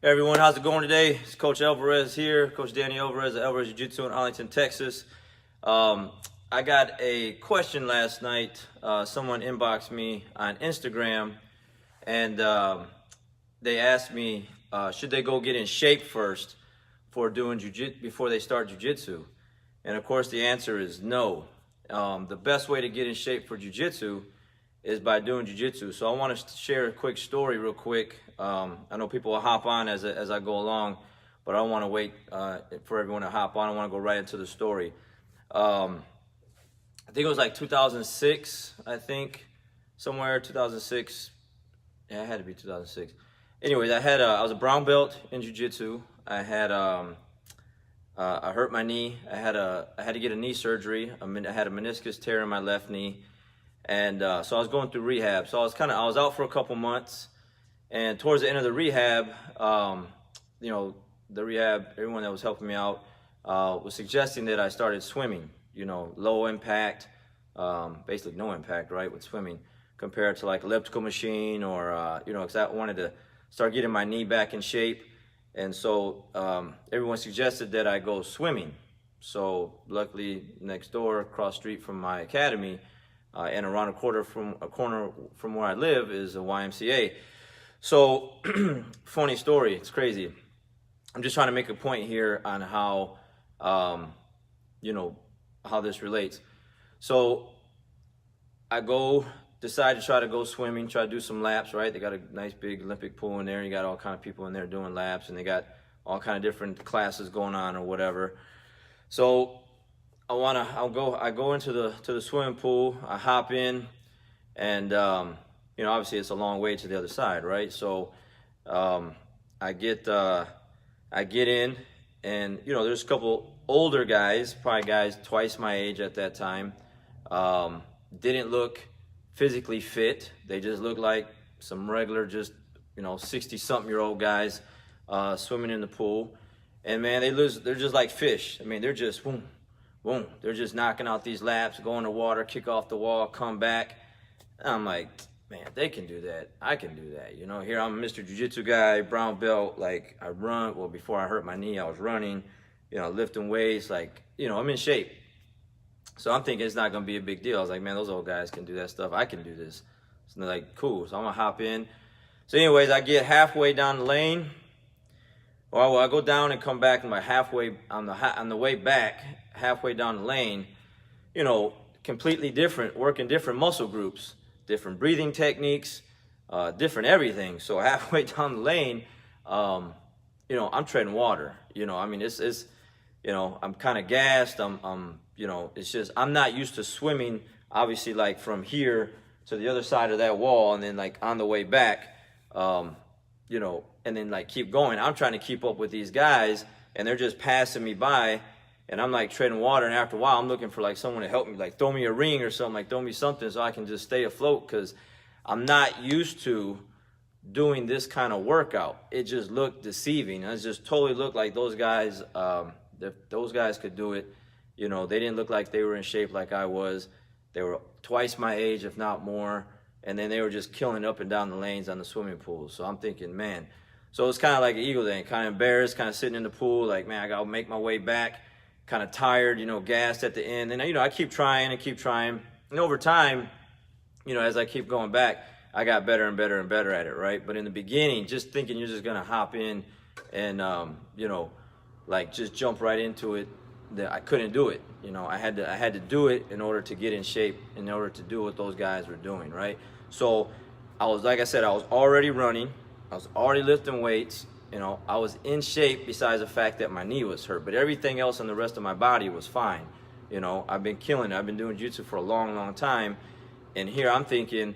Hey everyone, how's it going today? It's Coach Alvarez here, Coach Danny Alvarez of Alvarez Jiu Jitsu in Arlington, Texas. I got a question last night. Someone inboxed me on Instagram, and they asked me, should they go get in shape first for doing jiu-jitsu before they start jiu-jitsu? And of course, the answer is no. The best way to get in shape for jiu-jitsu is by doing jiu-jitsu. So I want to share a quick story real quick. I know people will hop on as I go along, but I don't want to wait for everyone to hop on. I want to go right into the story. I think it was like 2006, somewhere 2006. Yeah, it had to be 2006. Anyways, I was a brown belt in jiu-jitsu. I hurt my knee. I had to get a knee surgery. I had a meniscus tear in my left knee. And so I was going through rehab. So I was out for a couple months, and towards the end of the rehab, everyone that was helping me out was suggesting that I started swimming. Low impact, basically no impact, right, with swimming compared to like elliptical machine or because I wanted to start getting my knee back in shape, and so everyone suggested that I go swimming. So luckily, next door, across street from my academy. And around a corner from where I live is a YMCA. So, funny story, it's crazy. I'm just trying to make a point here on how, how this relates. So, decide to try to go swimming, try to do some laps, right? They got a nice big Olympic pool in there. You got all kind of people in there doing laps, and they got all kind of different classes going on or whatever. So, I go into the swimming pool. I hop in, and obviously it's a long way to the other side, right? So I get in, and there's a couple older guys, probably guys twice my age at that time. Didn't look physically fit. They just looked like some regular, just 60-something-year-old guys swimming in the pool. And man, they're just like fish. I mean, they're just boom. Boom, they're just knocking out these laps, go in the water, kick off the wall, come back. And I'm like, man, they can do that. I can do that. Here I'm a Mr. Jiu-Jitsu guy, brown belt. Like, I run. Well, before I hurt my knee, I was running, lifting weights. Like, I'm in shape. So I'm thinking it's not going to be a big deal. I was like, man, those old guys can do that stuff. I can do this. So they're like, cool. So I'm going to hop in. So anyways, I get halfway down the lane. Well, I go down and come back, and on the way back, halfway down the lane, completely different, working different muscle groups, different breathing techniques, different everything. So halfway down the lane, I'm treading water. I'm kind of gassed. It's just I'm not used to swimming. Obviously, like from here to the other side of that wall, and then like on the way back, and then like keep going. I'm trying to keep up with these guys, and they're just passing me by, and I'm like treading water. And after a while, I'm looking for like someone to help me, like throw me a ring or something, like throw me something so I can just stay afloat, because I'm not used to doing this kind of workout. It just looked deceiving. It just totally looked like those guys, those guys could do it. They didn't look like they were in shape like I was. They were twice my age, if not more. And then they were just killing up and down the lanes on the swimming pool. So I'm thinking, man. So it's kind of like an ego thing, kind of embarrassed, kind of sitting in the pool, like, man, I got to make my way back, kind of tired, gassed at the end. And, I keep trying and keep trying. And over time, as I keep going back, I got better and better and better at it, right? But in the beginning, just thinking you're just going to hop in and, like just jump right into it, that I couldn't do it. I had to do it in order to get in shape, in order to do what those guys were doing, right? So like I said, I was already running. I was already lifting weights. I was in shape besides the fact that my knee was hurt. But everything else in the rest of my body was fine. I've been killing it. I've been doing jiu-jitsu for a long, long time. And here I'm thinking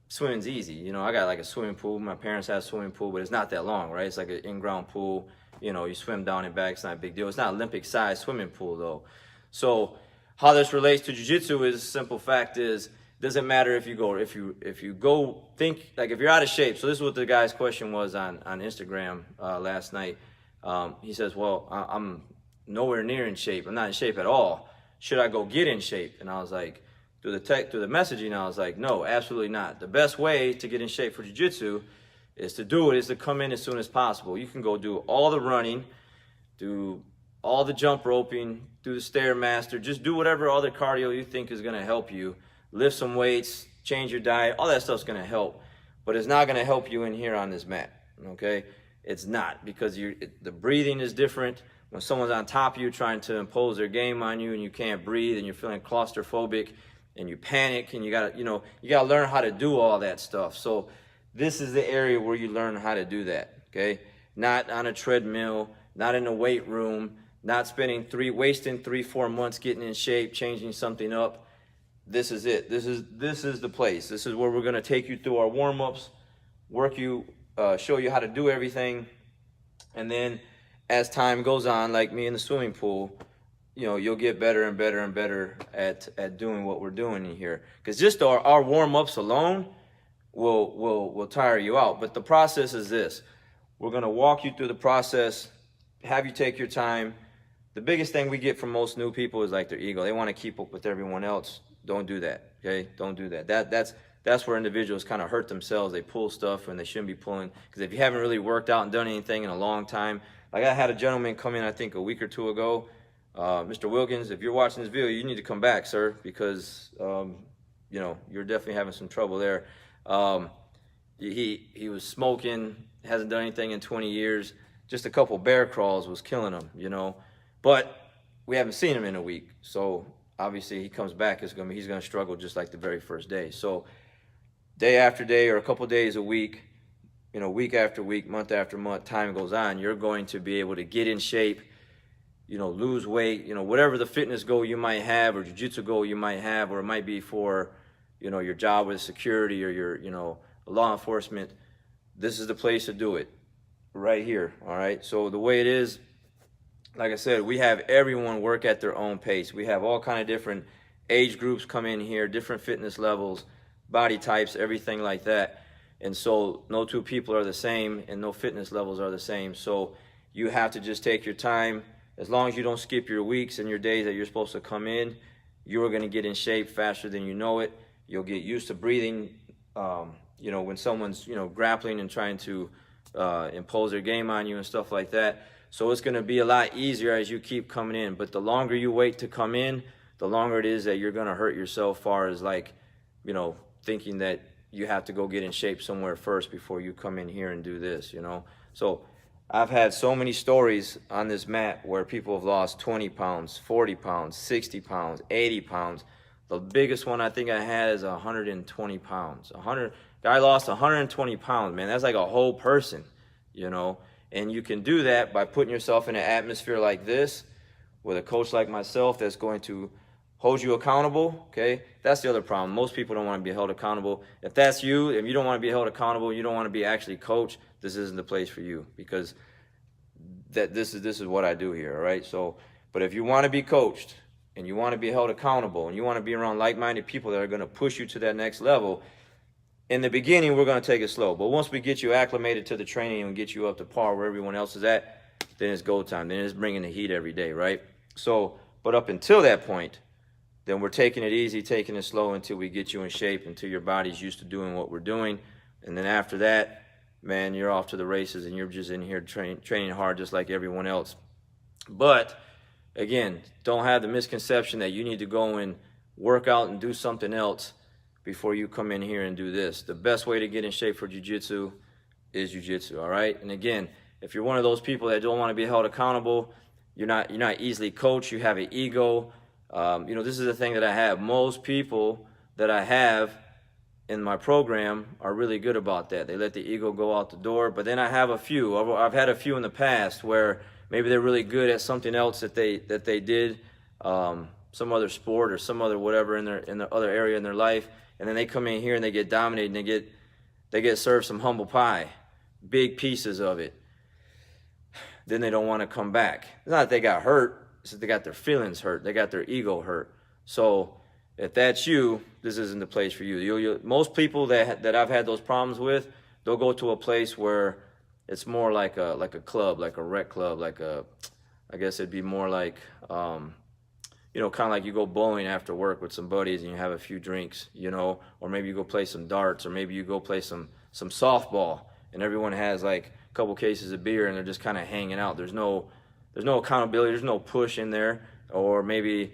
swimming's easy. I got like a swimming pool. My parents have a swimming pool, but it's not that long, right? It's like an in-ground pool. You swim down and back. It's not a big deal. It's not Olympic-sized swimming pool, though. So how this relates to jiu-jitsu is, simple fact is, doesn't matter if you go think, like if you're out of shape. So this is what the guy's question was on Instagram last night. He says, well, I'm nowhere near in shape. I'm not in shape at all. Should I go get in shape? And I was like, through the messaging, I was like, no, absolutely not. The best way to get in shape for jiu-jitsu is to come in as soon as possible. You can go do all the running, do all the jump roping, do the Stairmaster, just do whatever other cardio you think is going to help you. Lift some weights, change your diet, all that stuff's going to help. But it's not going to help you in here on this mat, okay? It's not, because the breathing is different. When someone's on top of you trying to impose their game on you and you can't breathe and you're feeling claustrophobic and you panic and you gotta learn how to do all that stuff. So this is the area where you learn how to do that, okay? Not on a treadmill, not in a weight room, not wasting 3-4 months getting in shape, changing something up. This is it. This is the place. This is where we're gonna take you through our warm-ups, show you how to do everything, and then as time goes on, like me in the swimming pool, you'll get better and better and better at doing what we're doing in here. Because just our warm-ups alone will tire you out. But the process is this. We're going to walk you through the process, have you take your time. The biggest thing we get from most new people is like their ego. They want to keep up with everyone else. Don't do that, okay? Don't do that. That's where individuals kind of hurt themselves. They pull stuff when they shouldn't be pulling. Because if you haven't really worked out and done anything in a long time, like I had a gentleman come in, I think a week or two ago. Mr. Wilkins, if you're watching this video, you need to come back, sir, because you're definitely having some trouble there. He was smoking, hasn't done anything in 20 years. Just a couple bear crawls was killing him, But we haven't seen him in a week, so obviously he comes back. He's gonna struggle just like the very first day. So day after day, or a couple days a week, week after week, month after month, time goes on, you're going to be able to get in shape, lose weight, whatever the fitness goal you might have or jiu-jitsu goal you might have, or it might be for, your job with security or your, law enforcement. This is the place to do it, right here, all right? So the way it is, like I said, we have everyone work at their own pace. We have all kind of different age groups come in here, different fitness levels, body types, everything like that. And so no two people are the same and no fitness levels are the same. So you have to just take your time. As long as you don't skip your weeks and your days that you're supposed to come in, you're going to get in shape faster than you know it. You'll get used to breathing, when someone's, grappling and trying to impose their game on you and stuff like that. So it's going to be a lot easier as you keep coming in. But the longer you wait to come in, the longer it is that you're going to hurt yourself, far as like, thinking that you have to go get in shape somewhere first before you come in here and do this, So I've had so many stories on this mat where people have lost 20 pounds, 40 pounds, 60 pounds, 80 pounds. The biggest one I think I had is 120 pounds. Guy lost 120 pounds, man. That's like a whole person, And you can do that by putting yourself in an atmosphere like this with a coach like myself that's going to hold you accountable, okay? That's the other problem. Most people don't want to be held accountable. If that's you, if you don't want to be held accountable, you don't want to be actually coached, this isn't the place for you, because this is what I do here, all right? So, but if you want to be coached and you want to be held accountable and you want to be around like-minded people that are going to push you to that next level, in the beginning, we're going to take it slow. But once we get you acclimated to the training and get you up to par where everyone else is at, then it's go time. Then it's bringing the heat every day, right? So, but up until that point, then we're taking it easy, taking it slow until we get you in shape, until your body's used to doing what we're doing. And then after that, man, you're off to the races and you're just in here training hard just like everyone else. But again, don't have the misconception that you need to go and work out and do something else before you come in here and do this. The best way to get in shape for jiu-jitsu is jiu-jitsu, all right? And again, if you're one of those people that don't want to be held accountable, you're not easily coached, you have an ego. This is the thing that I have. Most people that I have in my program are really good about that. They let the ego go out the door. But then I have a few. I've had a few in the past where maybe they're really good at something else that they did, some other sport or some other whatever in the other area in their life, and then they come in here and they get dominated and they get served some humble pie, big pieces of it. Then they don't want to come back. It's not that they got hurt. It's that they got their feelings hurt. They got their ego hurt. So if that's you, this isn't the place for you. Most people that I've had those problems with, they'll go to a place where it's more like a club, like a rec club, I guess it'd be more like, kind of like you go bowling after work with some buddies and you have a few drinks, or maybe you go play some darts, or maybe you go play some softball and everyone has like a couple cases of beer and they're just kind of hanging out. There's no accountability, there's no push in there, or maybe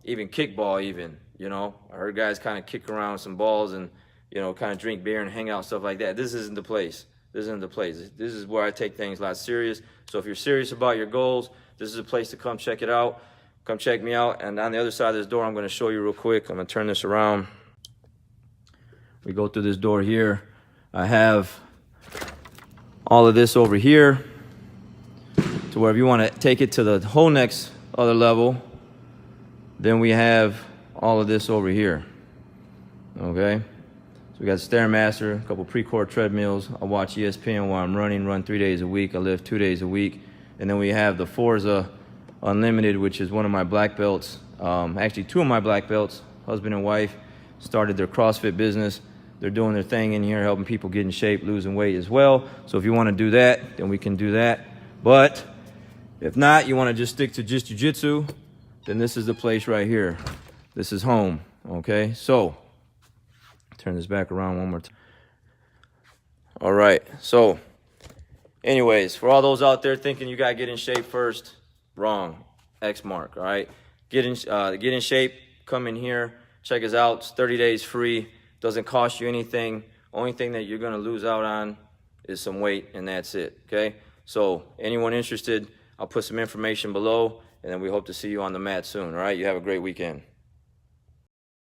even kickball even, you know. I heard guys kind of kick around some balls and, you know, kind of drink beer and hang out, stuff like that. This isn't the place. This isn't the place. This is where I take things a lot serious. So if you're serious about your goals, this is a place to come check it out. Come check me out. And on the other side of this door, I'm going to show you real quick. I'm going to turn this around. We go through this door here. I have all of this over here to where if you want to take it to the whole next other level, then we have all of this over here. Okay? So we got Stairmaster, a couple Precore treadmills. I watch ESPN while I'm running, run 3 days a week. I lift 2 days a week. And then we have the Forza Unlimited, which is one of my black belts. Actually, two of my black belts, husband and wife, started their CrossFit business. They're doing their thing in here, helping people get in shape, losing weight as well. So if you want to do that, then we can do that. But if not, you want to just stick to just Jiu Jitsu, then this is the place right here. This is home, okay? So, turn this back around one more time. All right, so anyways, for all those out there thinking you got to get in shape first, wrong. X mark, all right? Get in shape, come in here, check us out. It's 30 days free. Doesn't cost you anything. Only thing that you're going to lose out on is some weight, and that's it, okay? So anyone interested, I'll put some information below, and then we hope to see you on the mat soon, all right? You have a great weekend.